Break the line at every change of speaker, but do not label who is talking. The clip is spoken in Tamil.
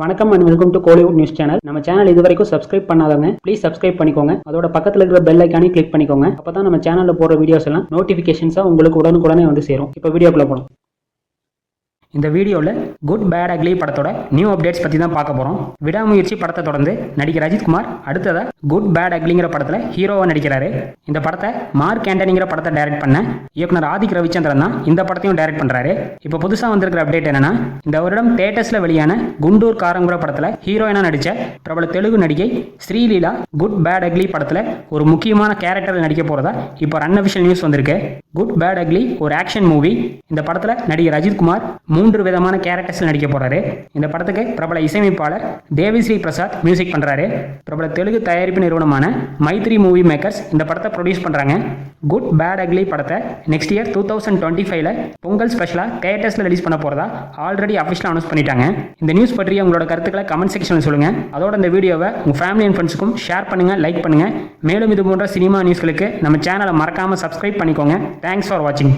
வணக்கம் and welcome to Kollywood news channel. நம்ம சேனல் இது வரைக்கும் சப்ஸ்கிரைப் பண்ணாதவங்க ப்ளீஸ் சப்ஸ்கிரைப் பண்ணிக்கோங்க. அதோட பக்கத்தில் இருக்கிற பெல் ஐக்கானே கிளிக் பண்ணிக்கோங்க. அப்பதான் நம்ம சேனல்ல போடுற வீடியோஸ் எல்லாம் நோட்டிபிகேஷன்ஸா உங்களுக்கு உடனுக்குடனே வந்து சேரும். இப்போ வீடியோக்குள்ள போகலாம். இந்த வீடியோவில் குட் பேட் அக்லி படத்தோட நியூ அப்டேட்ஸ் பற்றி தான் பார்க்க போகிறோம். விடாமுயற்சி படத்தை தொடர்ந்து நடிகர் அஜித்குமார் அடுத்ததாக குட் பேட் அக்லிங்கிற படத்தில் ஹீரோவாக நடிக்கிறாரு. இந்த படத்தை மார்க் ஆண்டனிங்கிற படத்தை டைரக்ட் பண்ண இயக்குனர் ஆதிக் ரவிச்சந்திரன் தான் இந்த படத்தையும் டைரக்ட் பண்ணுறாரு. இப்போ புதுசாக வந்திருக்கிற அப்டேட் என்னன்னா, இந்த வருடம் தேட்டர்ஸில் வெளியான குண்டூர் காரங்கிற படத்தில் ஹீரோயினாக நடித்த பிரபல தெலுங்கு நடிகை ஸ்ரீலீலா குட் பேட் அக்லி படத்தில் ஒரு முக்கியமான கேரக்டரில் நடிக்க போகிறதா இப்போ அன்அஃபிஷியல் நியூஸ் வந்திருக்கு. குட் பேட் அக்லி ஒரு ஆக்ஷன் மூவி. இந்த படத்தில் நடிகர் அஜித்குமார் 3 விதமான கேரக்டர்ஸ் நடிக்க போறாரு. இந்த படத்துக்கு பிரபல இசையமைப்பாளர் தேவிஸ்ரீ பிரசாத் மியூசிக் பண்றாரு. பிரபல தெலுங்கு தயாரிப்பு நிறுவனமான மைத்ரி மூவி மேக்கர்ஸ் இந்த படத்தை ப்ரொடியூஸ் பண்றாங்க. குட் பேட் அக்லி படத்தை நெக்ஸ்ட் இயர் 2025ல பொங்கல் ஸ்பெஷலா தியேட்டர்ஸ்ல ரிலீஸ் பண்ண போறதா ஆல்ரெடி அஃபிஷியலா அனௌன்ஸ் பண்ணிட்டாங்க. இந்த நியூஸ் பற்றி உங்களோட கருத்துக்களை கமெண்ட் செக்ஷன்ல சொல்லுங்க. அதோட இந்த வீடியோவை உங்க ஃபேமிலி அண்ட் ஃப்ரெண்ட்ஸுக்கும் ஷேர் பண்ணுங்க, லைக் பண்ணுங்க. மேலும் இது போன்ற சினிமா நியூஸ்களுக்கு நம்ம சேனலை மறக்காம சப்ஸ்கிரைப் பண்ணிக்கோங்க. தேங்க்ஸ் ஃபார் வாட்சிங்.